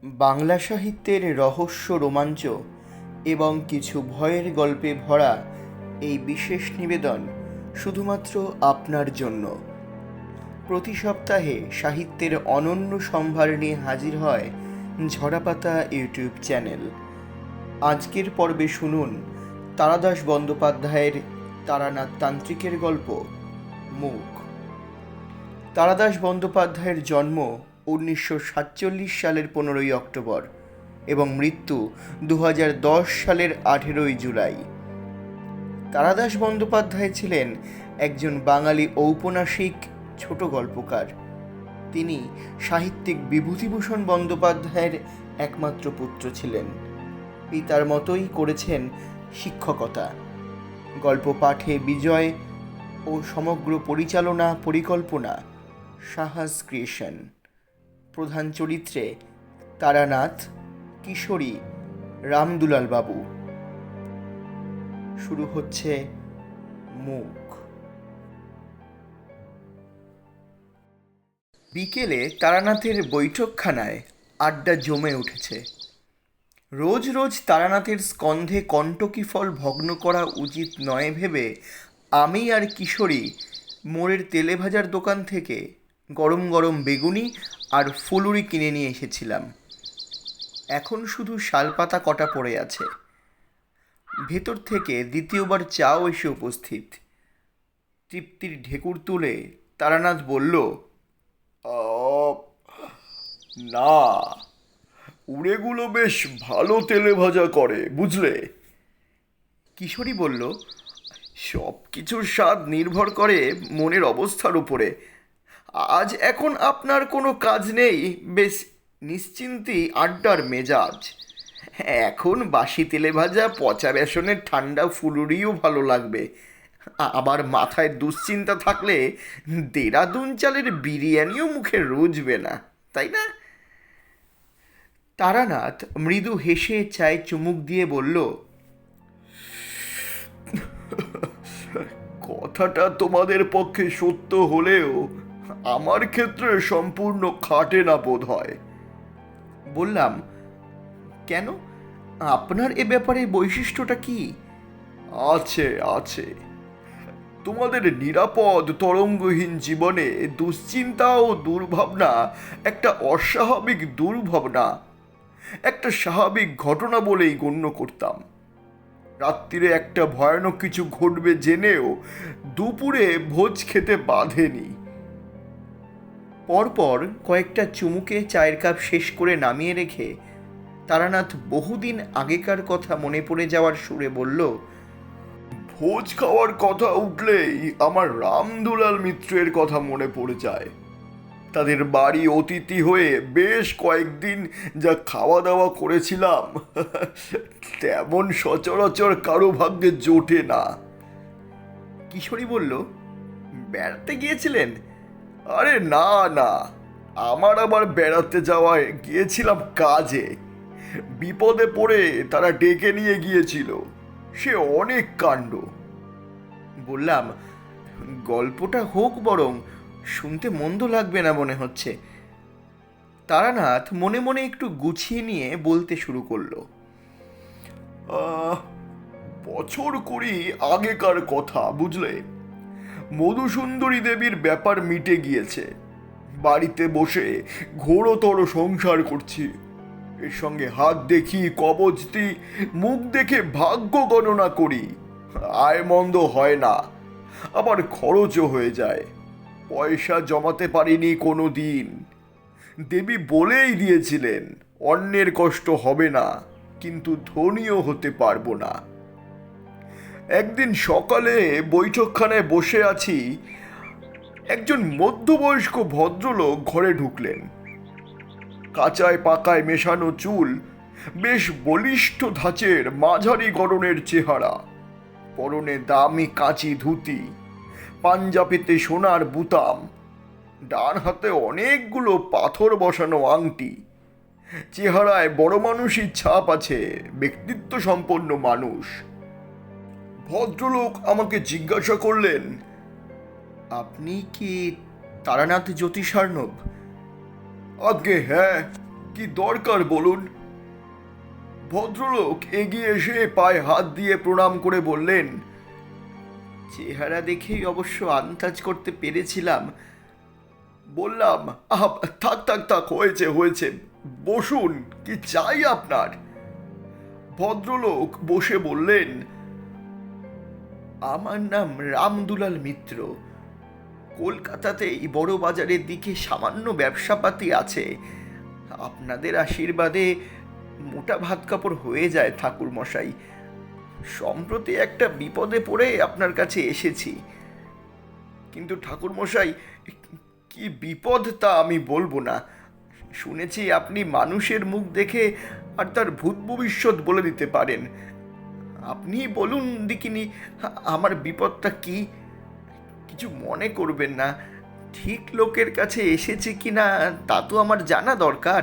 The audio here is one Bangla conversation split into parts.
বাংলা সাহিত্যের রহস্য, রোমাঞ্চ এবং কিছু ভয়ের গল্পে ভরা এই বিশেষ নিবেদন শুধুমাত্র আপনার জন্য। প্রতি সপ্তাহে সাহিত্যের অনন্য সম্ভার নিয়ে হাজির হয় ঝরাপাতা ইউটিউব চ্যানেল। আজকের পর্বে শুনুন তারাদাস বন্দ্যোপাধ্যায়ের তারানাথ তান্ত্রিকের গল্প মুখ। তারাদাস বন্দ্যোপাধ্যায়ের জন্ম 1947 সালের 15ই অক্টোবর এবং মৃত্যু 2010 সালের 18ই জুলাই। তারাদাস বন্দ্যোপাধ্যায় ছিলেন একজন বাঙালি ঔপন্যাসিক, ছোট গল্পকার। তিনি সাহিত্যিক বিভূতিভূষণ বন্দ্যোপাধ্যায়ের একমাত্র পুত্র ছিলেন। পিতার মতোই করেছেন শিক্ষকতা। গল্প পাঠে বিজয় ও সমগ্র পরিচালনা পরিকল্পনা সাহাস ক্রিয়েশন। প্রধান চরিত্রে তারানাথ, কিশোরী, রামদুলাল বাবু। শুরু হচ্ছে মুখ। বিকেলে তারানাথের বৈঠকখানায় আড্ডা জমে উঠেছে। রোজ রোজ তারানাথের স্কন্ধে কণ্টকী ফল ভগ্ন করা উচিত নয় ভেবে আমি আর কিশোরী মোড়ের তেলে ভাজার দোকান থেকে গরম গরম বেগুনি আর ফুলুরি কিনে নিয়ে এসেছিলাম। এখন শুধু শালপাতা কটা পড়ে আছে। ভেতর থেকে দ্বিতীয়বার চাও এসে উপস্থিত। তৃপ্তির ঢেকুর তুলে তারানাথ বলল, না, উড়েগুলো বেশ ভালো তেলে ভাজা করে, বুঝলে? কিশোরী বলল, সব কিছুর স্বাদ নির্ভর করে মনের অবস্থার উপরে। আজ এখন আপনার কোনো কাজ নেই, বেশ নিশ্চিন্তি আড্ডার মেজাজ। এখন বাসি তেলে ভাজা পচা বেসনের ঠান্ডা ফুলুরিও ভালো লাগবে। আবার মাথায় দুশ্চিন্তা থাকলে দেরাদুন চালের বিরিয়ানিও মুখে রুজবে না, তাই না? তারানাথ মৃদু হেসে চায়ে চুমুক দিয়ে বলল, কথাটা তোমাদের পক্ষে সত্য হলেও আমার ক্ষেত্রে সম্পূর্ণ খাটে না বোধ হয়। বললাম, কেন? আপনার এ ব্যাপারে বৈশিষ্ট্যটা কি? আছে আছে, তোমাদের নিরাপদ তরঙ্গহীন জীবনে দুশ্চিন্তা ও দুর্ভাবনা একটা অস্বাভাবিক দুর্ভাবনা, একটা স্বাভাবিক ঘটনা বলেই গণ্য করতাম। রাত্রিরে একটা ভয়ানক কিছু ঘটবে জেনেও দুপুরে ভোজ খেতে বাধেনি। পরপর কয়েকটা চুমুকে চায়ের কাপ শেষ করে নামিয়ে রেখে তারানাথ বহুদিন আগেকার কথা মনে পড়ে যাওয়ার সুরে বলল, ভোজ খাওয়ার কথা উঠলেই আমার রামদুলাল মিত্রের কথা মনে পড়ে যায়। তাদের বাড়ি অতিথি হয়ে বেশ কয়েকদিন যা খাওয়া দাওয়া করেছিলাম, তেমন সচরাচর কারো ভাগ্যে জোটে না। কিশোরী বলল, বেড়াতে গিয়েছিলেন? আরে না না, আমার আবার বেড়াতে যাওয়ায় গিয়েছিলাম কাজে। বিপদে পড়ে তারা ডেকে নিয়ে গিয়েছিল, সে অনেক কাণ্ড। বললাম, গল্পটা হোক, বরং শুনতে মন্দ লাগবে না মনে হচ্ছে। তারানাথ মনে মনে একটু গুছিয়ে নিয়ে বলতে শুরু করলো, বছর কুড়ি আগেকার কথা, বুঝলে? মধুসুন্দরী দেবীর ব্যাপার মিটে গিয়েছে। বাড়িতে বসে ঘোরতর সংসার করছি। এর সঙ্গে হাত দেখি, কবজ দিই, মুখ দেখে ভাগ্য গণনা করি। আয় মন্দ হয় না, আবার খরচও হয়ে যায়। পয়সা জমাতে পারিনি কোনো দিন। দেবী বলেই দিয়েছিলেন, অন্যের কষ্ট হবে না, কিন্তু ধনীও হতে পারবো না। একদিন সকালে বৈঠকখানায় বসে আছি, একজন মধ্যবয়স্ক ভদ্রলোক ঘরে ঢুকলেন। কাঁচায় পাকায় মেশানো চুল, বেশ বলিষ্ঠ ধাঁচের মাঝারি গড়নের চেহারা, পরনে দামি কাঁচি ধুতি, পাঞ্জাবিতে সোনার বুতাম, ডান হাতে অনেকগুলো পাথর বসানো আংটি। চেহারায় বড় মানুষই ছাপ আছে, ব্যক্তিত্ব সম্পন্ন মানুষ। ভদ্রলোক আমাকে জিজ্ঞাসা করলেন, আপনি কি তারানাথ জ্যোতিষার্ণব? আজ্ঞে হ্যাঁ, কি দরকার বলুন? ভদ্রলোক এগিয়ে এসে পায়ে হাত দিয়ে প্রণাম করে বললেন, চেহারা দেখেই অবশ্য আন্দাজ করতে পেরেছিলাম। বললাম, আহ, থাক থাক থাক, হয়েছে হয়েছে, বসুন, কি চাই আপনার? ভদ্রলোক বসে বললেন, আমার নাম রামদুলাল মিত্র। কলকাতাতেই বড় বাজারের দিকে সামান্য ব্যবসাপাতি আছে। আপনাদের আশীর্বাদে মোটা ভাত কাপড় হয়ে যায় ঠাকুর মশাই। সম্প্রতি একটা বিপদে পড়ে আপনার কাছে এসেছি। কিন্তু ঠাকুর মশাই, কি বিপদ তা আমি বলবো না। শুনেছি আপনি মানুষের মুখ দেখে আর তার ভূত ভবিষ্যৎ বলে দিতে পারেন। আপনি বলুন দেখিনি, আমার বিপদটা কি? কিছু মনে করবেন না। ঠিক লোকের কাছে এসেছে কিনা তা তো আমার জানা দরকার।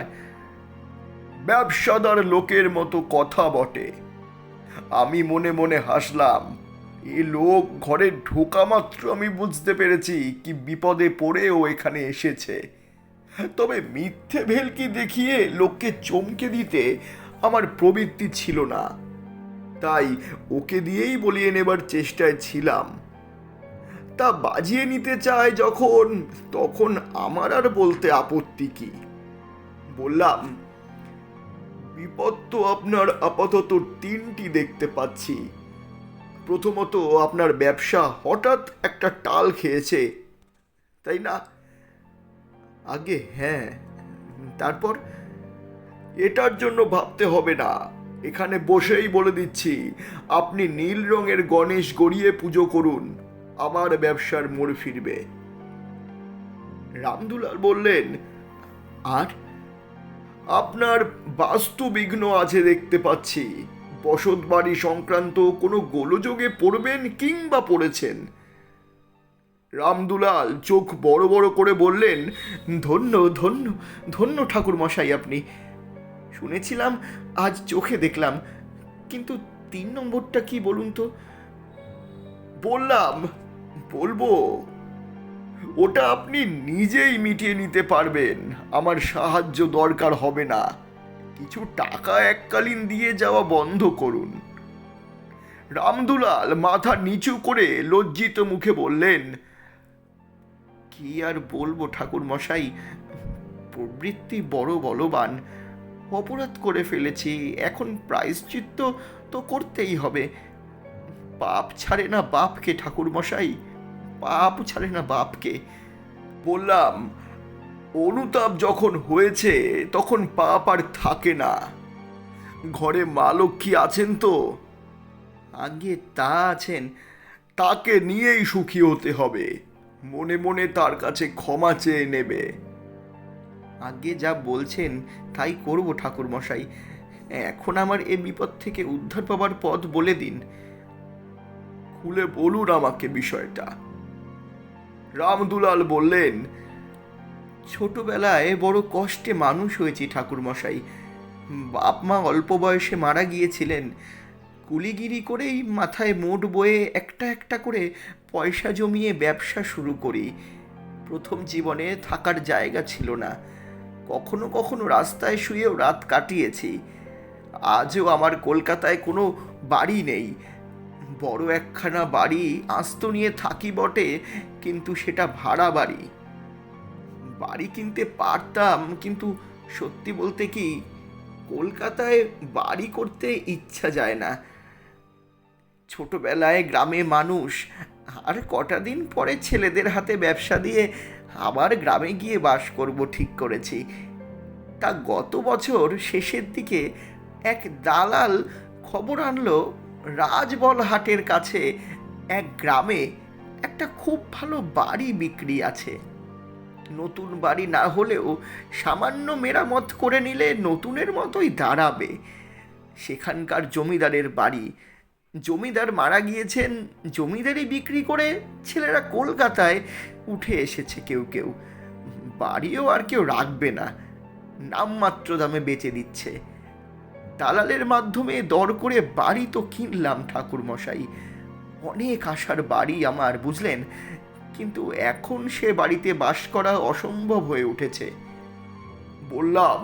ব্যবসাদার লোকের মতো কথা বটে। আমি মনে মনে হাসলাম। এ লোক ঘরে ঢোকা মাত্র আমি বুঝতে পেরেছি কি বিপদে পড়ে ও এখানে এসেছে। তবে মিথ্যে ভেলকি দেখিয়ে লোককে চমকে দিতে আমার প্রবৃত্তি ছিল না, তাই ওকে দিয়েই বলিয়ে নেবার চেষ্টায় ছিলাম। তা বাজিয়ে নিতে চায় যখন, তখন আমার আর বলতে আপত্তি কি? বললাম, বিপদ তো আপনার আপাতত তিনটি দেখতে পাচ্ছি। প্রথমত, আপনার ব্যবসা হঠাৎ একটা টাল খেয়েছে, তাই না? আগে হ্যাঁ, তারপর? এটার জন্য ভাবতে হবে না, এখানে বসেই বলে দিচ্ছি। আপনি নীল রঙের গণেশ গড়িয়ে পুজো করুন, আমার ব্যবসার মোড় ফিরবে। রামদুলাল বললেন, আর আপনার বাস্তু বিঘ্ন আছে দেখতে পাচ্ছি। বসত বাড়ি সংক্রান্ত কোনো গোলযোগে পড়বেন কিংবা পড়েছেন। রামদুলাল চোখ বড় বড় করে বললেন, ধন্য ধন্য ধন্য ঠাকুর মশাই আপনি। শুনেছিলাম, আজ চোখে দেখলাম। কিন্তু 3 নম্বরটা কি বলুন তো? বললাম, বলবো, ওটা আপনি নিজেই মিটিয়ে নিতে পারবেন, আমার সাহায্য দরকার হবে না। কিছু টাকা এককালীন দিয়ে যাওয়া বন্ধ করুন। রামদুলাল মাথা নিচু করে লজ্জিত মুখে বললেন, কি আর বলবো ঠাকুর মশাই, প্রবৃত্তি বড় বলবান। অপরাধ করে ফেলেছি, এখন প্রায়শ্চিত্ত তো করতেই হবে। পাপ ছাড়ে না বাপকে ঠাকুর মশাই, পাপ ছাড়ে না বাপকে। বললাম, অনুতাপ যখন হয়েছে তখন পাপ আর থাকে না। ঘরে মা লক্ষ্মী আছেন তো? আগে তা আছেন। তাকে নিয়েই সুখী হতে হবে। মনে মনে তার কাছে ক্ষমা চেয়ে নেবে। আগে যা বলছেন তাই করব ঠাকুর মশাই। এখন আমার এ বিপদ থেকে উদ্ধার পাবার পথ বলে দিন। খুলে বলুন আমাকে বিষয়টা। রামদুলাল বললেন, ছোটবেলায় বড় কষ্টে মানুষ হয়েছি ঠাকুর মশাই। বাপ মা অল্প বয়সে মারা গিয়েছিলেন। কুলিগিরি করেই মাথায় মোট বয়ে একটা একটা করে পয়সা জমিয়ে ব্যবসা শুরু করি। প্রথম জীবনে থাকার জায়গা ছিল না। কখনো কখনো রাস্তায় শুয়েও রাত কাটিয়েছি। আজও আমার কলকাতায় কোনো বাড়ি নেই। বড় একখানা বাড়ি আস্ত নিয়ে থাকি বটে, কিন্তু সেটা ভাড়া বাড়ি। বাড়ি কিনতে পারতাম, কিন্তু সত্যি বলতে কি, কলকাতায় বাড়ি করতে ইচ্ছা যায় না। ছোটবেলায় গ্রামে মানুষ, আর কটা দিন পরে ছেলেদের হাতে ব্যবসা দিয়ে আবার গ্রামে গিয়ে বাস করব ঠিক করেছি। তা গত বছর শেষের দিকে এক দালাল খবর আনলো, রাজবলহাটের কাছে এক গ্রামে একটা খুব ভালো বাড়ি বিক্রি আছে। নতুন বাড়ি না হলেও সামান্য মেরামত করে নিলে নতুনের মতোই দাঁড়াবে। সেখানকার জমিদারের বাড়ি। জমিদার মারা গিয়েছেন, জমিদারি বিক্রি করে ছেলেরা কলকাতায় উঠে এসেছে কেউ কেউ। বাড়িও আর কেউ রাখবে না, নামমাত্র দামে বেচে দিচ্ছে। দালালের মাধ্যমে দর করে বাড়ি তো কিনলাম ঠাকুর মশাই। অনেক আশার বাড়ি আমার, বুঝলেন, কিন্তু এখন সে বাড়িতে বাস করা অসম্ভব হয়ে উঠেছে। বললাম,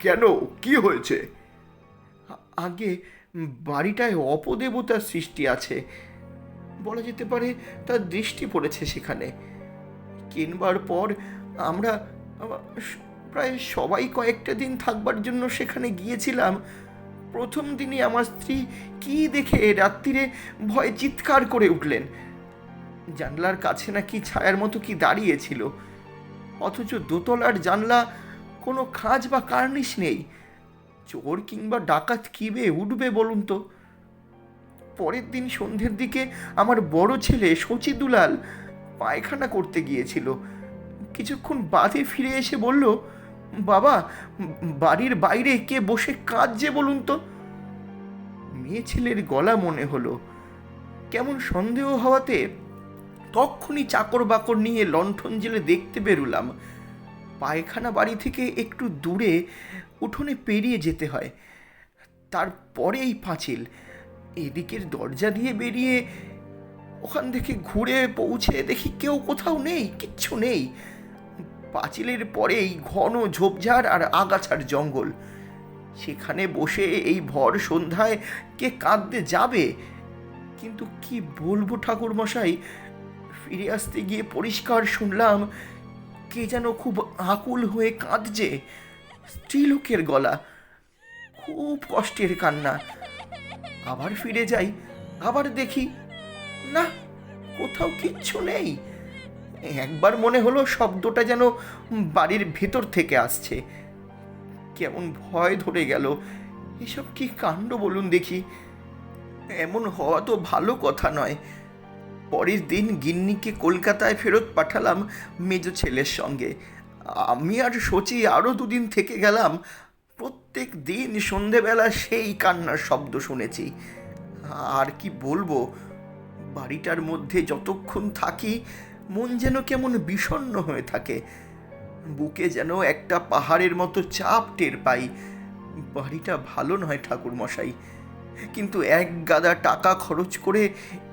কেন, কি হয়েছে? আগে বাড়িটায় অপদেবতার সৃষ্টি আছে, বলা যেতে পারে তার দৃষ্টি পড়েছে সেখানে। কিনবার পর আমরা প্রায় সবাই কয়েকটা দিন থাকবার জন্য সেখানে গিয়েছিলাম। প্রথম দিনই আমার স্ত্রী কি দেখে রাত্রিরে ভয়ে চিৎকার করে উঠলেন। জানলার কাছে নাকি ছায়ার মতো কি দাঁড়িয়েছিল, অথচ দোতলার জানলা কোনো খাঁজ বা কার্নিশ নেই। চোর কিংবা ডাকাত কি বে উঠবে বলুন তো? পরের দিন সন্ধ্যের দিকে আমার বড় ছেলে শচী দুলাল পায়খানা করতে গিয়েছিল। কিছুক্ষণ বাদে ফিরে এসে বলল, বাবা, বাড়ির বাইরে কে বসে কাঁদছে বলুন তো? মেয়ে ছেলের গলা মনে হলো। কেমন সন্দেহ হওয়াতে তক্ষুনি চাকর বাকর নিয়ে লণ্ঠন জেলে দেখতে বেরুলাম। পায়খানা বাড়ি থেকে একটু দূরে উঠোনে পেরিয়ে যেতে হয়, তারপরেই পাঁচিল। এদিকের দরজা দিয়ে বেরিয়ে ওখান থেকে ঘুরে পৌঁছে দেখি কেউ কোথাও নেই, কিচ্ছু নেই। পাঁচিলের পরেই ঘন ঝোপঝাড় আর আগাছার জঙ্গল। সেখানে বসে এই ভর সন্ধ্যায় কে কাঁদতে যাবে? কিন্তু কি বলবো ঠাকুর মশাই, ফিরে আসতে গিয়ে পরিষ্কার শুনলাম কে যেন খুব আকুল হয়ে কাঁদছে। স্ত্রীলোকের গলা, খুব কষ্টের কান্না। আবার ফিরে যাই, আবার দেখি না, কোথাও কিচ্ছু নেই। একবার মনে হলো শব্দটা যেন বাড়ির ভেতর থেকে আসছে। কেমন ভয় ধরে গেল। এসব কি কাণ্ড বলুন দেখি? এমন হওয়া তো ভালো কথা নয়। পরের দিন গিন্নিকে কলকাতায় ফেরত পাঠালাম মেজ ছেলের সঙ্গে। আমি আর শচী আরও দুদিন থেকে গেলাম। প্রত্যেক দিন সন্ধেবেলা সেই কান্নার শব্দ শুনেছি। আর কি বলবো, বাড়িটার মধ্যে যতক্ষণ থাকি মন যেন কেমন বিষণ্ণ হয়ে থাকে। বুকে যেন একটা পাহাড়ের মতো চাপ টের পাই। বাড়িটা ভালো নয় ঠাকুর মশাই, কিন্তু এক গাদা টাকা খরচ করে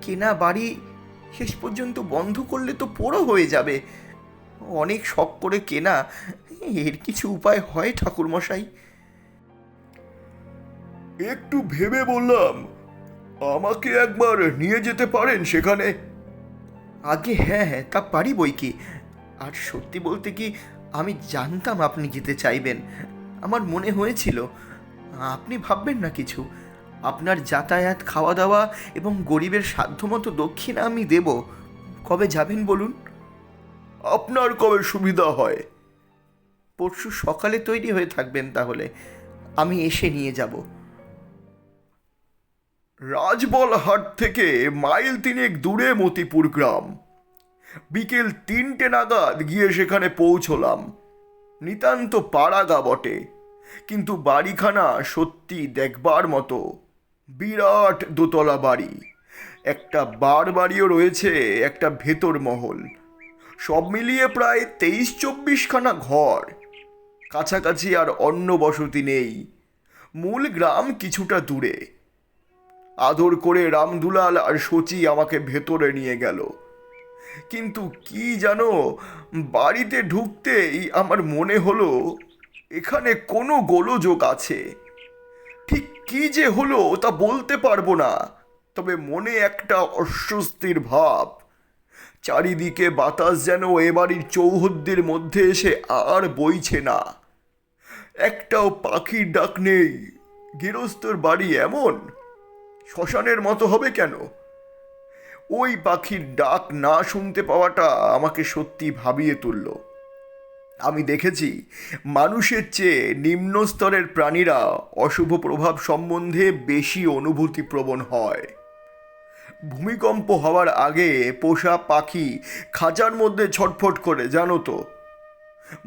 কেনা বাড়ি শেষ পর্যন্ত বন্ধ করলে তো পোড়ো হয়ে যাবে। অনেক শখ করে কেনা, এর কিছু উপায় হয় ঠাকুর মশাই? একটু ভেবে বললাম, আমাকে একবার নিয়ে যেতে পারেন সেখানে? আগে হ্যাঁ হ্যাঁ, তা পারি বই কি। আর সত্যি বলতে কি, আমি জানতাম আপনি যেতে চাইবেন। আমার মনে হয়েছিল আপনি ভাববেন না কিছু। আপনার যাতায়াত, খাওয়া দাওয়া এবং গরিবের সাধ্যমতো দক্ষিণা আমি দেব। কবে যাবেন বলুন? আপনার কবে সুবিধা হয়? পরশু সকালে তৈরি হয়ে থাকবেন তাহলে, আমি এসে নিয়ে যাব। রাজবলহাট থেকে মাইল তিনেক দূরে মতিপুর গ্রাম। বিকেল 3টে নাগাদ গিয়ে সেখানে পৌঁছলাম। নিতান্ত পাড়াগা বটে, কিন্তু বাড়িখানা সত্যি দেখবার মতো। বিরাট দোতলা বাড়ি, একটা বাড়িও রয়েছে, একটা ভেতর মহল। সব মিলিয়ে প্রায় 23-24খানা ঘর। কাছাকাছি আর অন্য বসতি নেই। মূল গ্রাম কিছুটা দূরে। আদর করে রামদুলাল আর শচী আমাকে ভেতরে নিয়ে গেল। কিন্তু কি জানো, বাড়িতে ঢুকতেই আমার মনে হলো এখানে কোনো গোলযোগ আছে। ঠিক কি যে হলো তা বলতে পারবো না, তবে মনে একটা অস্বস্তির ভাব। চারিদিকে বাতাস যেন এ বাড়ির চৌহদ্দির মধ্যে এসে আর বইছে না। একটাও পাখির ডাক নেই। গৃহস্থর বাড়ি এমন, শ্মশানের মতো হবে কেন? ওই পাখির ডাক না শুনতে পাওয়াটা আমাকে সত্যি ভাবিয়ে তুলল। আমি দেখেছি মানুষের চেয়ে নিম্ন স্তরের প্রাণীরা অশুভ প্রভাব সম্বন্ধে বেশি অনুভূতিপ্রবণ হয়। ভূমিকম্প হওয়ার আগে পোষা পাখি খাঁচার মধ্যে ছটফট করে, জানো তো।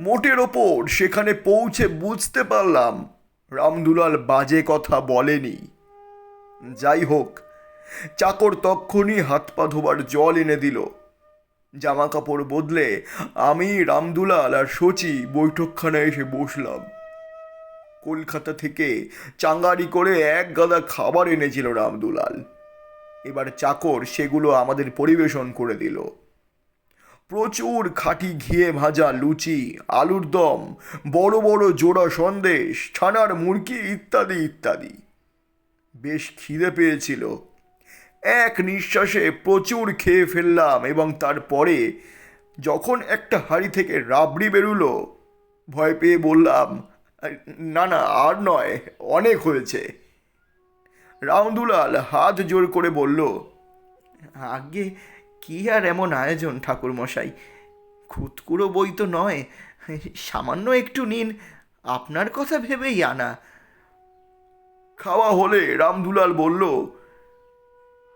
মোটের ওপর সেখানে পৌঁছে বুঝতে পারলাম রামদুলাল বাজে কথা বলেনি। যাই হোক, চাকর তক্ষুনি হাত পা ধোবার জল এনে দিল। জামা কাপড় বদলে আমি, রামদুলাল আর শচী বৈঠকখানায় এসে বসলাম। কলকাতা থেকে চাঙ্গারি করে এক গাদা খাবার এনেছিল রামদুলাল। এবার চাকর সেগুলো আমাদের পরিবেশন করে দিল। প্রচুর খাঁটি ঘিয়ে ভাজা লুচি, আলুর দম, বড় বড় জোড়া সন্দেশ, ছানার মুড়কি ইত্যাদি ইত্যাদি। বেশ খিদে পেয়েছিল। এক নিঃশ্বাসে প্রচুর খেয়ে ফেললাম এবং তারপরে যখন একটা হাঁড়ি থেকে রাবড়ি বেরুলো, ভয় পেয়ে বললাম, না না, আর নয়, অনেক হয়েছে। রামদুলাল হাত জোর করে বলল, আগে কি আর এমন আয়োজন ঠাকুরমশাই, খুদকুড়ো বই তো নয়, সামান্য একটু নিন, আপনার কথা ভেবেই আনা। খাওয়া হলে রামদুলাল বলল,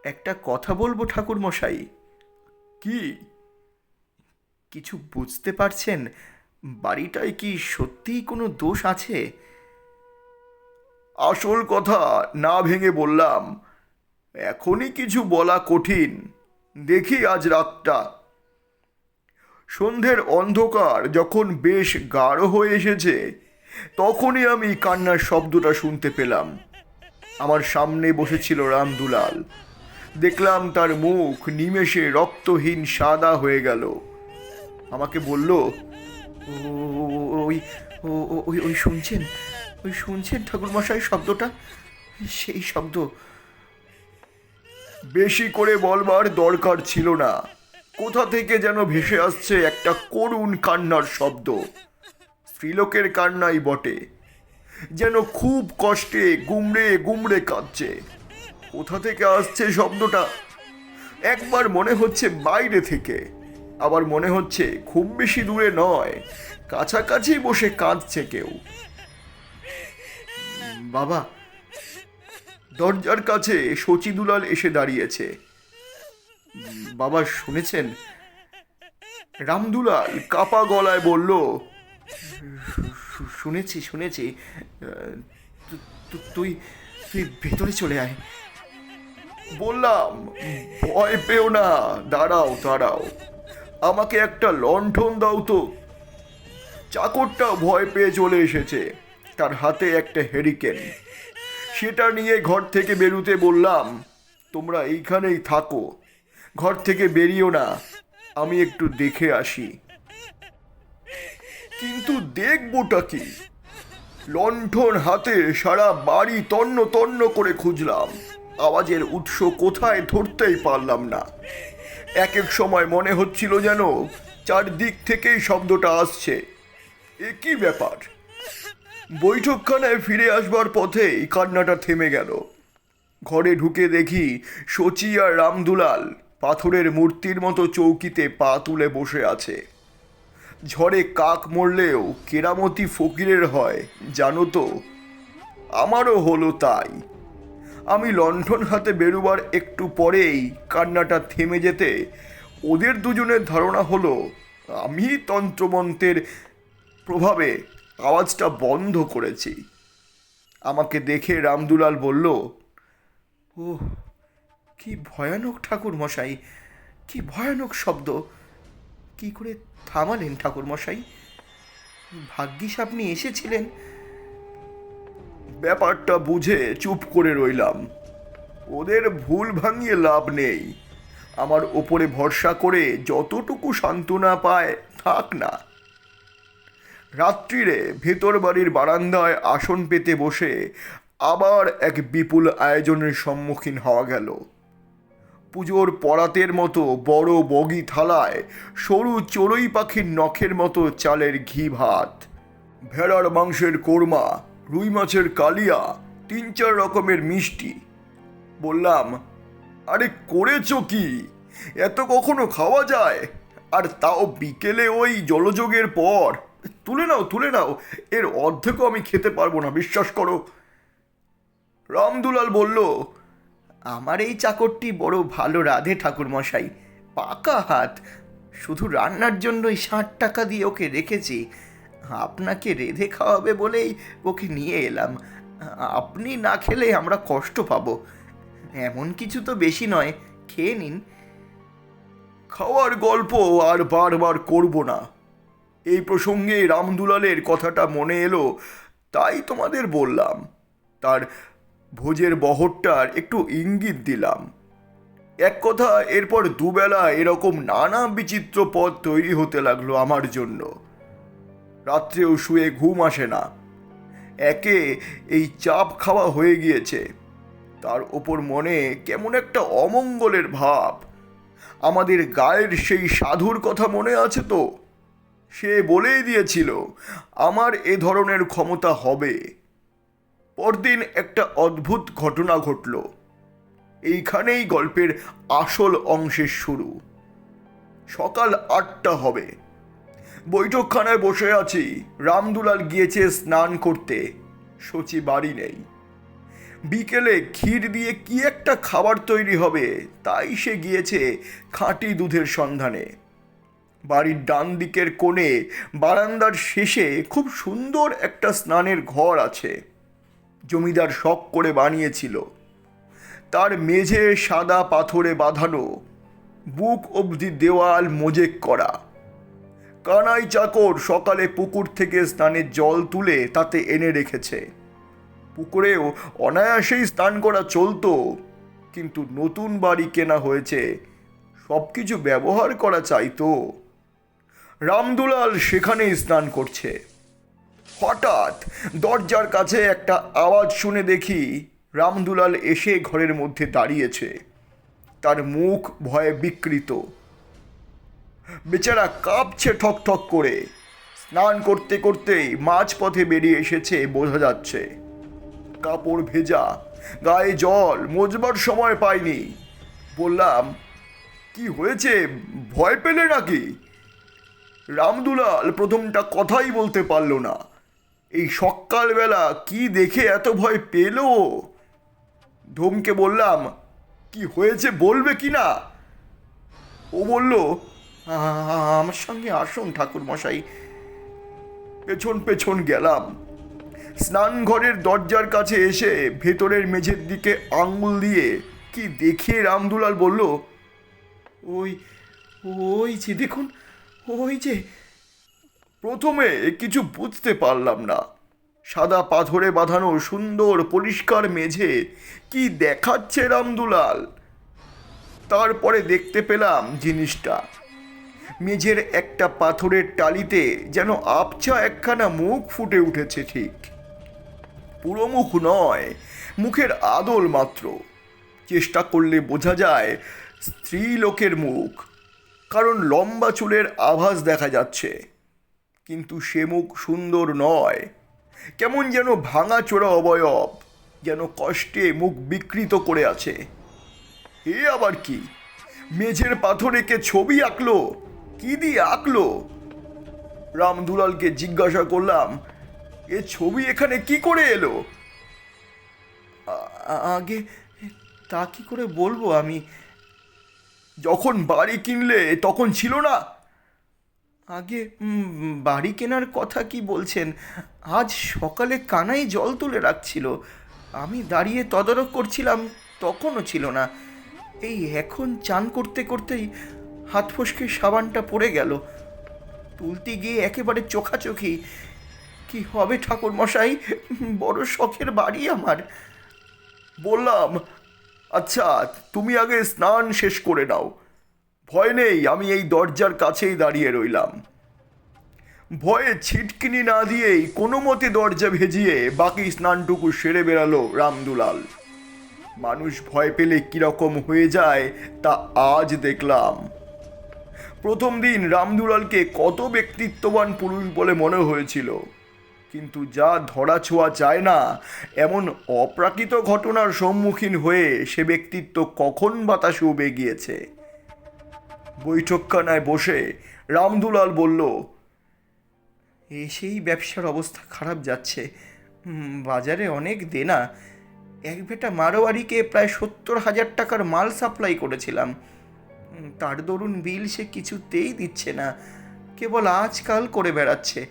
একটা কথা বলবো ঠাকুরমশাই। কি? কিছু বুঝতে পারছেন? বাড়িটায় কি সত্যিই কোনো দোষ আছে? আসল কথা না ভেঙে বললাম, এখনই কিছু বলা কঠিন, দেখি আজ রাতটা। সন্ধ্যের অন্ধকার যখন বেশ গাঢ় হয়ে এসেছে, তখনই আমি কান্নার শব্দটা শুনতে পেলাম। আমার সামনে বসেছিল রামদুলাল। দেখলাম তার মুখ নিমেষে রক্তহীন সাদা হয়ে গেল। আমাকে বলল, ওই ওই ওই শুনছেন, ওই শুনছেন ঠাকুরমশাই শব্দটা? সেই শব্দ। বেশি করে বলবার দরকার ছিল না। কোথা থেকে যেন ভেসে আসছে একটা করুণ কান্নার শব্দ। স্ত্রীলোকের কান্নাই বটে, যেন খুব কষ্টে গুমড়ে গুমড়ে কাঁদছে। কোথা থেকে আসছে শব্দটা? একবার মনে হচ্ছে বাইরে থেকে, আবার মনে হচ্ছে খুব বেশি দূরে নয়, কাছাকাছি বসে কাঁদছে কেউ। বাবা, দরজার কাছে শচীদুলাল এসে দাঁড়িয়েছে। বাবা শুনেছেন? রামদুলাল কাপা গলায় বলল, শুনেছি শুনেছি। তুই তুই ভেতরে চলে আয়। বললাম, ভয় পেও না, দাঁড়াও দাঁড়াও, আমাকে একটা লণ্ঠন দাও তো। চাকরটা ভয় পেয়ে চলে এসেছে, তার হাতে একটা হেরিকেন। সেটা নিয়ে ঘর থেকে বেরুতে বললাম, তোমরা এইখানেই থাকো, ঘর থেকে বেরিও না, আমি একটু দেখে আসি। কিন্তু দেখবোটা কি? লণ্ঠন হাতে সারা বাড়ি তন্ন তন্ন করে খুঁজলাম, আওয়াজের উৎস কোথায় ধরতেই পারলাম না। এক এক সময় মনে হচ্ছিল যেন চারদিক থেকেই শব্দটা আসছে। এ কি ব্যাপার? বৈঠকখানায় ফিরে আসবার পথেই কান্নাটা থেমে গেল। ঘরে ঢুকে দেখি শচী আর রামদুলাল পাথরের মূর্তির মতো চৌকিতে পা তুলে বসে আছে। ঝড়ে কাক মরলেও কেরামতি ফকিরের হয়, জানো তো। আমারও হলো তাই। আমি লণ্ঠন হাতে বেরোবার একটু পরেই কান্নাটা থেমে যেতে ওদের দুজনের ধারণা হলো আমি তন্ত্রমন্ত্রের প্রভাবে আওয়াজটা বন্ধ করেছি। আমাকে দেখে রামদুলাল বলল, ও, কি ভয়ানক ঠাকুরমশাই, কি ভয়ানক শব্দ! কি করে থামালেন ঠাকুরমশাই? ভাগ্যিস আপনি এসেছিলেন। ব্যাপারটা বুঝে চুপ করে রইলাম। ওদের ভুল ভাঙিয়ে লাভ নেই। আমার ওপরে ভরসা করে যতটুকু সান্ত্বনা পায় থাক না। রাত্রিরে ভেতর বাড়ির বারান্দায় আসন পেতে বসে আবার এক বিপুল আয়োজনের সম্মুখীন হওয়া গেল। পুজোর পরাতের মতো বড় বগি থালায় সরু চড়ুই পাখির নখের মতো চালের ঘি ভাত, ভেড়ার মাংসের কোরমা, রুই মাছের কালিয়া, 3-4 রকমের মিষ্টি। বললাম, আরে করেছো কি? এত কখনো খাওয়া যায়? আর তাও বিকেলে ওই জলযোগের পর। তুলে নাও তুলে নাও, এর অর্ধেকও আমি খেতে পারবো না, বিশ্বাস করো। রামদুলাল বলল, আমার এই চাকরটি বড় ভালো রাঁধে ঠাকুরমশাই, পাকা হাত। শুধু রান্নার জন্যই 60 টাকা দিয়ে ওকে রেখেছি। আপনাকে রেঁধে খাওয়াবে বলেই ওকে নিয়ে এলাম। আপনি না খেলে আমরা কষ্ট পাবো। এমন কিছু তো বেশি নয়, খেয়ে নিন। খাওয়ার গল্প আর বারবার করব না। এই প্রসঙ্গে রামদুলালের কথাটা মনে এলো, তাই তোমাদের বললাম। তার ভোজের বহরটার একটু ইঙ্গিত দিলাম। এক কথা, এরপর দুবেলা এরকম নানা বিচিত্র পদ তৈরি হতে লাগলো আমার জন্য। রাত্রেও শুয়ে ঘুম আসে না। একে এই চাপ খাওয়া হয়ে গিয়েছে, তার ওপর মনে কেমন একটা অমঙ্গলের ভাব। আমাদের গায়ের সেই সাধুর কথা মনে আছে তো? সে বলেই দিয়েছিল আমার এ ধরনের ক্ষমতা হবে। পরদিন একটা অদ্ভুত ঘটনা ঘটল। এইখানেই গল্পের আসল অংশের শুরু। সকাল 8টা হবে। বৈঠকখানায় বসে আছি। রামদুলাল গিয়েছে স্নান করতে, শচী বাড়ি নেই। বিকেলে ক্ষীর দিয়ে কি একটা খাবার তৈরি হবে, তাই সে গিয়েছে খাঁটি দুধের সন্ধানে। বাড়ির ডান দিকের কোণে বারান্দার শেষে খুব সুন্দর একটা স্নানের ঘর আছে। জমিদার শখ করে বানিয়েছিল। তার মেঝে সাদা পাথরে বাঁধানো, বুক অবধি দেওয়াল মোজেক করা। কানাই চাকর সকালে পুকুর থেকে স্নানের জল তুলে তাতে এনে রেখেছে। পুকুরেও অনায়াসেই স্নান করা চলতো, কিন্তু নতুন বাড়ি কেনা হয়েছে, সব কিছু ব্যবহার করা চাইতো। রামদুলাল সেখানেই স্নান করছে। হঠাৎ দরজার কাছে একটা আওয়াজ শুনে দেখি রামদুলাল এসে ঘরের মধ্যে দাঁড়িয়েছে। তার মুখ ভয়ে বিকৃত, বেচারা কাঁপছে ঠক ঠক করে। স্নান করতে করতেই মাঝপথে বেরিয়ে এসেছে বোঝা যাচ্ছে। কাপড় ভেজা, গায়ে জল, মোজবার সময় পাইনি। বললাম, কি হয়েছে, ভয় পেলে নাকি? রামদুলাল প্রথমটা কথাই বলতে পারল না। এই সকালবেলা কি দেখে এত ভয় পেল? ধমকে বললাম, কি হয়েছে বলবে কি না? ও বলল, আমার সঙ্গে আসুন ঠাকুর মশাই। পেছন পেছন গেলাম। স্নানঘরের দরজার কাছে এসে ভেতরের মেঝের দিকে আঙুল দিয়ে কি দেখিয়ে রামদুলাল বলল, ওই ওই যে দেখুন, ওই যে। প্রথমে কিছু বুঝতে পারলাম না। সাদা পাথরে বাঁধানো সুন্দর পরিষ্কার মেঝে কি দেখাচ্ছে রামদুলাল। তারপরে দেখতে পেলাম জিনিসটা। মেঝের একটা পাথরের টালিতে যেন আবছা একখানা মুখ ফুটে উঠেছে। ঠিক পুরো মুখ নয়, মুখের আদল মাত্র। চেষ্টা করলে বোঝা যায় স্ত্রী লোকের মুখ, কারণ লম্বা চুলের আভাস দেখা যাচ্ছে। কিন্তু সে মুখ সুন্দর নয়, কেমন যেন ভাঙা চোরা অবয়ব, যেন কষ্টে মুখ বিকৃত করে আছে। এ আবার কি? মেঝের পাথরে কে ছবি আঁকলো? কি দিয়ে আঁকলো? রামদুলালকে জিজ্ঞাসা করলাম, এ ছবি এখানে কি করে এলো? আগে তা কি করে বলবো আমি? যখন বাড়ি কিনলে তখন ছিল না? আগে বাড়ি কেনার কথা কি বলছেন? আজ সকালে কানাই জল তুলে রাখছিল, আমি দাঁড়িয়ে তদারক করছিলাম, তখনও ছিল না। এই এখন চান করতে করতেই হাত ফসকে সাবানটা পড়ে গেল। তুলতে গিয়ে একেবারে চোখাচোখি। কি হবে ঠাকুর মশাই, বড় শখের বাড়ি আমার। বললাম, আচ্ছা তুমি আগে স্নান শেষ করে নাও। ভয় নেই, আমি এই দরজার কাছেই দাঁড়িয়ে রইলাম। ভয়ে ছিটকিনি না দিয়েই কোনো মতে দরজা ভেজিয়ে বাকি স্নানটুকু সেরে বেরালো রামদুলাল। মানুষ ভয় পেলে কিরকম হয়ে যায় তা আজ দেখলাম। প্রথম দিন রামদুলালকে কত ব্যক্তিত্ববান পুরুষ বলে মনে হয়েছিল, কিন্তু যা ধরা ছোঁয়া যায় না এমন অপ্রাকৃত ঘটনার সম্মুখীন হয়ে সে ব্যক্তিত্ব কখন বাতাসে উবে গিয়েছে। বৈঠকখানায় বসে রামদুলাল বলল, এসেই ব্যবসার অবস্থা খারাপ যাচ্ছে। বাজারে অনেক দেনা। এক বেটা মারোয়ারিকে প্রায় 70,000 টাকার মাল সাপ্লাই করেছিলাম। তার দরুন বিল সে কিছুতেই দিচ্ছে না, কেবল আজকাল করে বেড়াচ্ছে।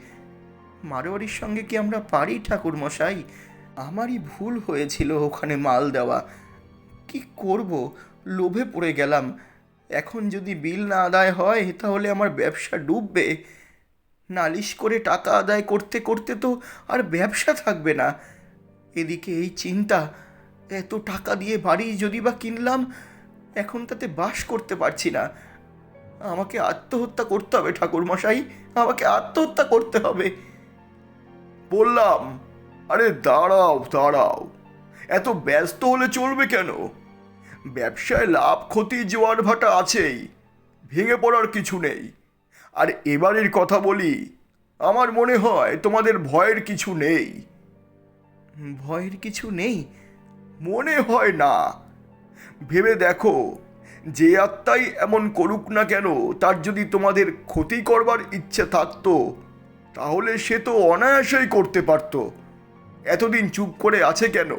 মারোয়ারির সঙ্গে কি আমরা পারি ঠাকুর মশাই? আমারই ভুল হয়েছিল ওখানে মাল দেওয়া। কি করব, লোভে পড়ে গেলাম। এখন যদি বিল না আদায় হয় তাহলে আমার ব্যবসা ডুববে। নালিশ করে টাকা আদায় করতে করতে তো আর ব্যবসা থাকবে না। এদিকে এই চিন্তা, এত টাকা দিয়ে বাড়ি যদি বা কিনলাম, এখন তাতে বাস করতে পারছি না। আমাকে আত্মহত্যা করতে হবে ঠাকুরমশাই, আমাকে আত্মহত্যা করতে হবে। বললাম, আরে দাঁড়াও দাঁড়াও, এত ব্যস্ত হলে চলবে কেন? ব্যবসায় লাভ ক্ষতি জোয়ার ভাটা আছেই, ভেঙে পড়ার কিছু নেই। আর এবারের কথা বলি, আমার মনে হয় তোমাদের ভয়ের কিছু নেই। ভয়ের কিছু নেই? মনে হয় না। ভেবে দেখো, যে আত্মাই এমন করুক না কেন, তার যদি তোমাদের ক্ষতি করবার ইচ্ছে থাকতো, তাহলে সে তো অনায়াসেই করতে পারত। এতদিন চুপ করে আছে কেন?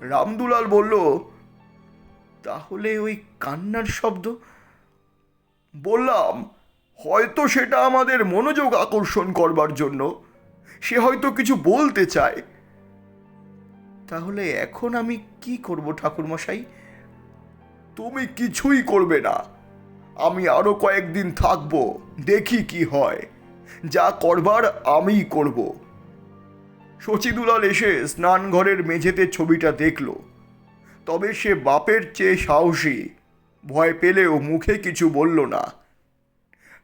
রামদুলাল বলল, তাহলে ওই কান্নার শব্দ? বললাম, হয়তো সেটা আমাদের মনোযোগ আকর্ষণ করবার জন্য। সে হয়তো কিছু বলতে চায়। তাহলে এখন আমি কি করব ঠাকুরমশাই? তুমি কিছুই করবে না। আমি আরো কয়েকদিন থাকবো, দেখি কি হয়। যা করবার আমিই করব। শচীদুলাল এসে স্নানঘরের মেঝেতে ছবিটা দেখল। তবে সে বাপের চেয়ে সাহসী, ভয় পেলেও মুখে কিছু বলল না।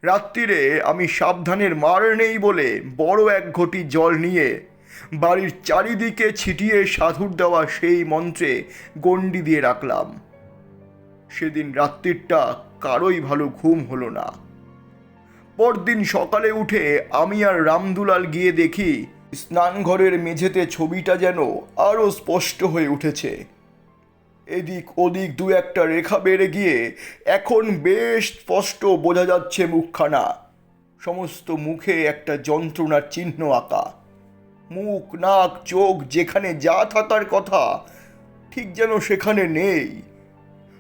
রাত্রিরে আমি সাবধানের মার নেই বলে বড় এক ঘটি জল নিয়ে বাড়ির চারিদিকে ছিটিয়ে সাধুর দেওয়া সেই মন্ত্রে গণ্ডি দিয়ে রাখলাম। সেদিন রাত্রিটা কারোই ভালো ঘুম হলো না। পরদিন সকালে উঠে আমি আর রামদুলাল গিয়ে দেখি স্নানঘরের মেঝেতে ছবিটা যেন আরো স্পষ্ট হয়ে উঠেছে। এদিক ওদিক দু একটা রেখা বেড়ে গিয়ে এখন বেশ স্পষ্ট বোঝা যাচ্ছে মুখখানা। সমস্ত মুখে একটা যন্ত্রণার চিহ্ন আঁকা। মুখ, নাক, চোখ যেখানে যা থাকার কথা ঠিক যেন সেখানে নেই।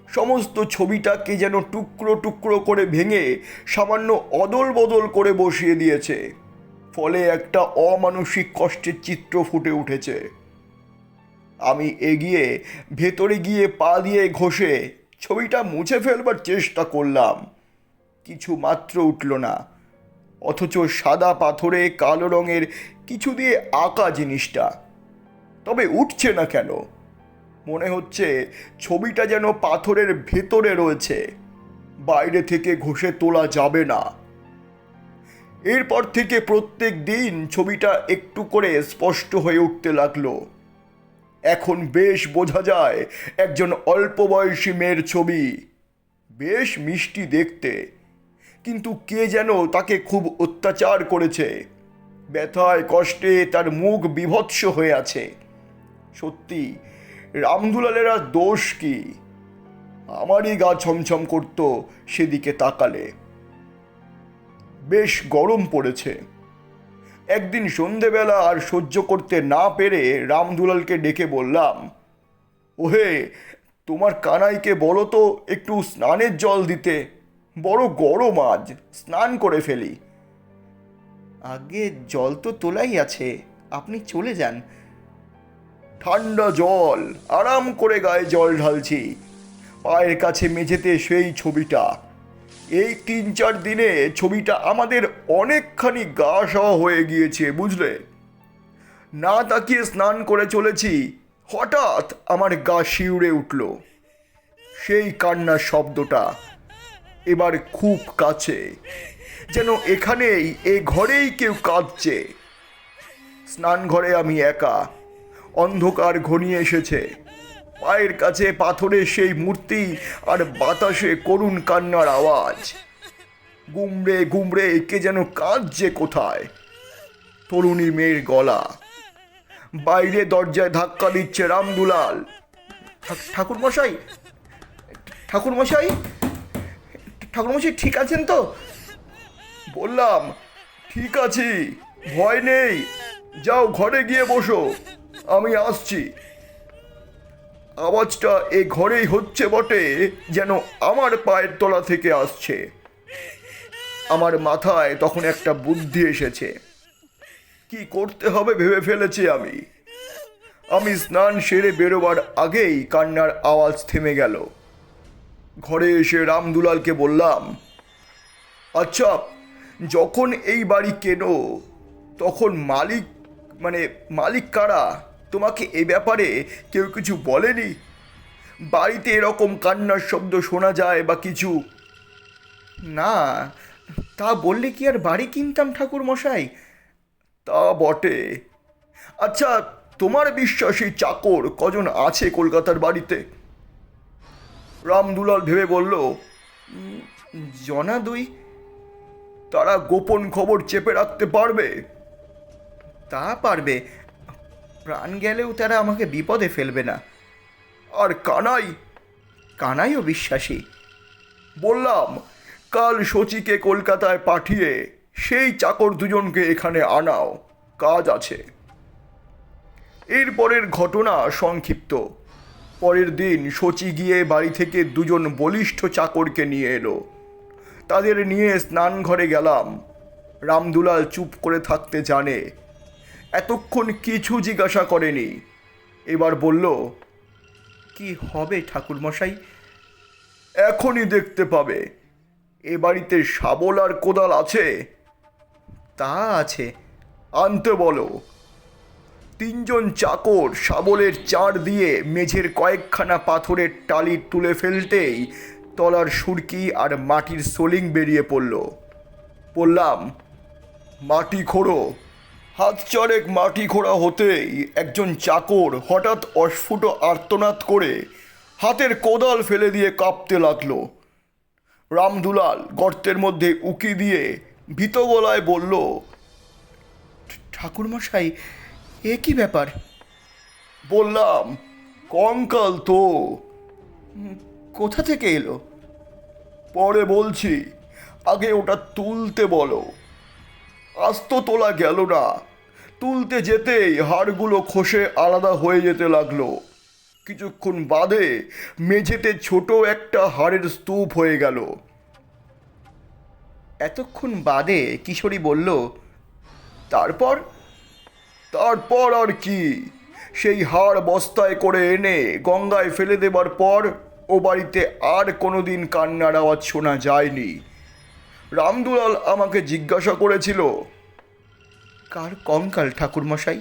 সমস্ত ছবিটাকে যেন টুকরো টুকরো করে ভেঙে সামান্য অদল বদল করে বসিয়ে দিয়েছে। ফলে একটা অমানসিক কষ্টের চিত্র ফুটে উঠেছে। আমি এগিয়ে ভেতরে গিয়ে পা দিয়ে ঘষে ছবিটা মুছে ফেলবার চেষ্টা করলাম। কিছু মাত্র উঠল না। অথচ সাদা পাথরে কালো রঙের কিছু দিয়ে আঁকা জিনিসটা। তবে উঠছে না কেন? মনে হচ্ছে ছবিটা যেন পাথরের ভেতরে রয়েছে, বাইরে থেকে ঘষে তোলা যাবে না। এরপর থেকে প্রত্যেক দিন ছবিটা একটু করে স্পষ্ট হয়ে উঠতে লাগলো। এখন বেশ বোঝা যায় একজন অল্প বয়সী মেয়ের ছবি। বেশ মিষ্টি দেখতে, কিন্তু কে যেন তাকে খুব অত্যাচার করেছে। ব্যথায় কষ্টে তার মুখ বিভৎস হয়ে আছে। সত্যি, রামদুলালের আর দোষ কি? আমারই গা ছমছম করত সেদিকে তাকালে। বেশ গরম পড়েছে। একদিন সন্ধেবেলা আর সহ্য করতে না পেরে রামদুলালকে ডেকে বললাম, ওহে, তোমার কানাইকে বলো তো একটু স্নানের জল দিতে। বড় গরম আজ, স্নান করে ফেলি। আগে জল তো তোলাই আছে, আপনি চলে যান। ঠান্ডা জল, আরাম করে গায়ে জল ঢালছি। পায়ের কাছে মেঝেতে সেই ছবিটা। এই 3-4 দিনে ছবিটা আমাদের অনেকখানি গা সওয়া হয়ে গিয়েছে, বুঝলে? না তাকিয়ে স্নান করে চলেছি, হঠাৎ আমার গা শিউরে উঠল। সেই কান্নার শব্দটা এবার খুব কাছে, যেন এখানেই, এ ঘরেই কেউ কাঁদছে। স্নান ঘরে আমি একা। অন্ধকার ঘনিয়ে এসেছে। পায়ের কাছে পাথরের সেই মূর্তি, আর বাতাসে করুণ কান্নার আওয়াজ। গুমড়ে গুমড়ে কে যেন কাঁদছে কোথায়। তরুণী মেয়ের গলা। বাইরে দরজায় ধাক্কা দিচ্ছে রামদুলাল। ঠাকুরমশাই, ঠাকুরমশাই, ঠাকুরমশাই ঠিক আছেন তো? বললাম, ঠিক আছি, ভয় নেই। যাও ঘরে গিয়ে বসো, আমি আসছি। আওয়াজটা এ ঘরেই হচ্ছে বটে, যেন আমার পায়ের তলা থেকে আসছে। আমার মাথায় তখন একটা বুদ্ধি এসেছে। কি করতে হবে ভেবে ফেলেছি আমি। আমি স্নান সেরে বেরোবার আগেই কান্নার আওয়াজ থেমে গেল। ঘরে এসে রামদুলালকে বললাম, আচ্ছা, যখন এই বাড়ি কেনো তখন মালিক কারা? তোমাকে এ ব্যাপারে কেউ কিছু বলেনি? বাড়িতে এরকম কান্নার শব্দ শোনা যায় বা কিছু? না, তা বললে কি আর বাড়ি কিনতাম ঠাকুর মশাই? তা বটে। আচ্ছা, তোমার বিশ্বাসী চাকর কজন আছে কলকাতার বাড়িতে? রামদুলাল ভেবে বলল, জনা দুই। তারা গোপন খবর চেপে রাখতে পারবে? তা পারবে, প্রাণ গেলেও তারা আমাকে বিপদে ফেলবে না। আর কানাই? কানাইও বিশ্বাসী। বললাম, কাল শচীকে কলকাতায় পাঠিয়ে সেই চাকর দুজনকে এখানে আনাও, কাজ আছে। এরপরের ঘটনা সংক্ষিপ্ত। পরের দিন শচী গিয়ে বাড়ি থেকে দুজন বলিষ্ঠ চাকরকে নিয়ে এলো। তাদের নিয়ে স্নান ঘরে গেলাম। রামদুলাল চুপ করে থাকতে জানে। এতক্ষণ কিছু জিজ্ঞাসা করেনি। এবার বলল, কি হবে ঠাকুর মশাই? এখনই দেখতে পাবে। এ বাড়িতে শাবল আর কোদাল আছে? তা আছে। আনতে বলো। তিনজন চাকর শাবলের চার দিয়ে মেঝের কয়েকখানা পাথরের টালি তুলে ফেলতেই তলার সুরকি আর মাটির সোলিং বেরিয়ে পড়ল। বললাম, মাটি খোঁড়ো। হাত চারেক মাটি খোঁড়া হতেই একজন চাকর হঠাৎ অস্ফুট আর্তনাদ করে হাতের কোদাল ফেলে দিয়ে কাঁপতে লাগলো। রামদুলাল গর্তের মধ্যে উকি দিয়ে ভীত গলায় বলল, ঠাকুর মশাই, এ কি ব্যাপার? বললাম, কঙ্কাল তো। কোথা থেকে এলো? পরে বলছি, আগে ওটা তুলতে বলো। আস্ত তোলা গেল না। তুলতে যেতেই হাড়গুলো খসে আলাদা হয়ে যেতে লাগলো। কিছুক্ষণ বাদে মেঝেতে ছোট একটা হাড়ের স্তূপ হয়ে গেল। এতক্ষণ বাদে কিশোরী বলল, তারপর? তারপর আর কি? সেই হাড় বস্তায় করে এনে গঙ্গায় ফেলে দেবার পর ও বাড়িতে আর কোনোদিন কান্নার আওয়াজ শোনা যায়নি। রামদুলাল আমাকে জিজ্ঞাসা করেছিল, কার কঙ্কাল ঠাকুর মশাই?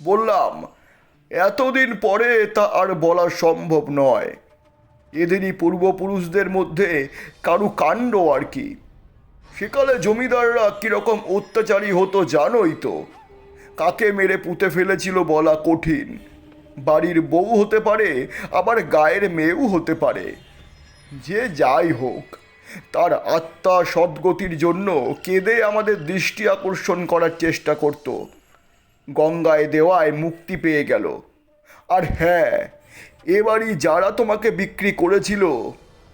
বললাম, এতদিন পরে তা আর বলা সম্ভব নয়। এদেরই পূর্বপুরুষদের মধ্যে কারু কাণ্ড আর কি। সেকালে জমিদাররা কিরকম অত্যাচারী হতো জানোই তো। কাকে মেরে পুঁতে ফেলেছিল বলা কঠিন। বাড়ির বউ হতে পারে, আবার গায়ের মেয়েও হতে পারে। যে যাই হোক, তার আত্মা সদ্গতির জন্য কেঁদে আমাদের দৃষ্টি আকর্ষণ করার চেষ্টা করত। গঙ্গায় দেওয়ায় মুক্তি পেয়ে গেল। আর হ্যাঁ, এবারই যারা তোমাকে বিক্রি করেছিল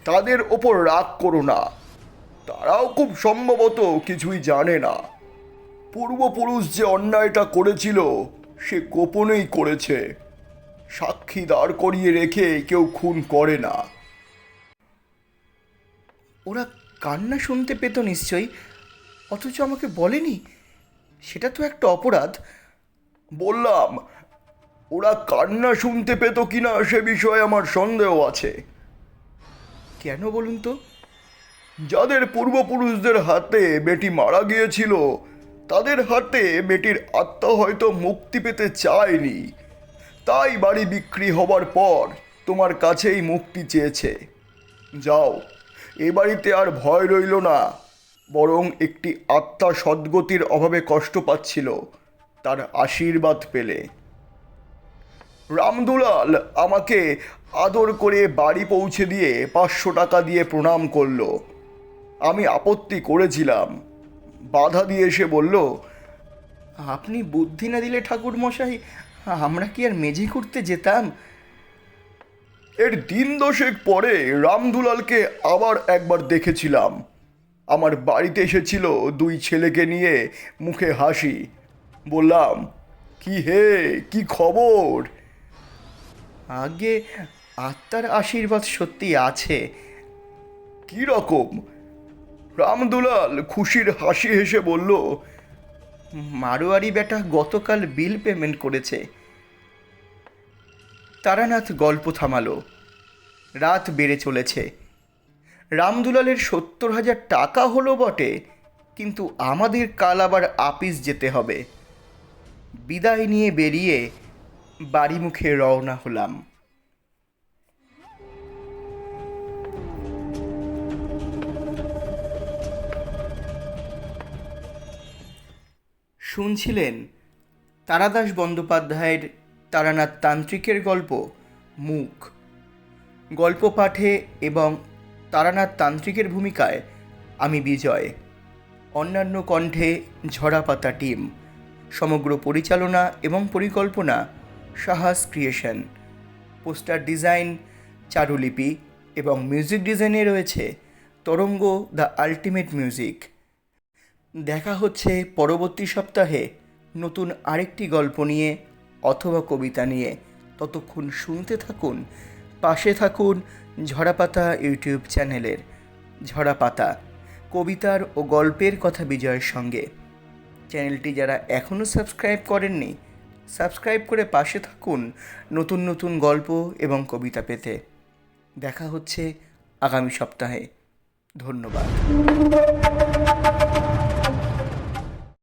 তাদের ওপর রাগ করো না। তারাও খুব সম্ভবত কিছুই জানে না। পূর্বপুরুষ যে অন্যায়টা করেছিল সে গোপনেই করেছে। সাক্ষী দাঁড় করিয়ে রেখে কেউ খুন করে না। ওরা কান্না শুনতে পেত নিশ্চয়ই, অথচ আমাকে বলেনি। সেটা তো একটা অপরাধ। বললাম, ওরা কান্না শুনতে পেত কিনা সে বিষয়ে আমার সন্দেহ আছে। কেন বলুন তো? যাদের পূর্বপুরুষদের হাতে বেটি মারা গিয়েছিল তাদের হাতে বেটির আত্মা হয়তো মুক্তি পেতে চায়নি। তাই বাড়ি বিক্রি হবার পর তোমার কাছেই মুক্তি চেয়েছে। যাও, এ বাড়িতে আর ভয় রইল না। বরং একটি আত্মা সদ্গতির অভাবে কষ্ট পাচ্ছিল, তার আশীর্বাদ পেলে। রামদুলাল আমাকে আদর করে বাড়ি পৌঁছে দিয়ে 500 টাকা দিয়ে প্রণাম করলো। আমি আপত্তি করেছিলাম। বাধা দিয়ে এসে বলল, আপনি বুদ্ধি না দিলে ঠাকুর মশাই, আমরা কি আর মেঝে করতে যেতাম? এর দিন দশেক পরে রামদুলালকে আবার একবার দেখেছিলাম। আমার বাড়িতে এসেছিল 2 ছেলেকে নিয়ে, মুখে হাসি। বললাম, কি হে, কি খবর? আগে আত্মার আশীর্বাদ সত্যি আছে। কি রকম? রামদুলাল খুশির হাসি হেসে বলল, মারোয়ারি বেটা গতকাল বিল পেমেন্ট করেছে। তারানাথ গল্প থামালো। রাত বেড়ে চলেছে। রামদুলালের 70,000 টাকা হলো বটে, কিন্তু আমাদের কাল আবার আপিস যেতে হবে। বিদায় নিয়ে বেরিয়ে বাড়ি মুখে রওনা হলাম। শুনছিলেন তারাদাস বন্দ্যোপাধ্যায়ের তারানাথ তান্ত্রিকের গল্প মুখ। গল্প পাঠে এবং তারানাথ তান্ত্রিকের ভূমিকায় আমি বিজয়। অন্যান্য কণ্ঠে ঝরাপাতা টিম। সমগ্র পরিচালনা এবং পরিকল্পনা সাহাস ক্রিয়েশন। পোস্টার ডিজাইন চারুলিপি এবং মিউজিক ডিজাইনে রয়েছে তরঙ্গ দ্য আল্টিমেট মিউজিক। দেখা হচ্ছে পরবর্তী সপ্তাহে নতুন আরেকটি গল্প নিয়ে অথবা কবিতা নিয়ে। ততক্ষণ শুনতে থাকুন, পাশে থাকুন ঝরাপাতা ইউটিউব চ্যানেলের। ঝরাপাতা, কবিতার ও গল্পের কথা বিজয়ের সঙ্গে। চ্যানেলটি যারা এখনও সাবস্ক্রাইব করেননি, সাবস্ক্রাইব করে পাশে থাকুন নতুন নতুন গল্প এবং কবিতা পেতে। দেখা হচ্ছে আগামী সপ্তাহে। ধন্যবাদ।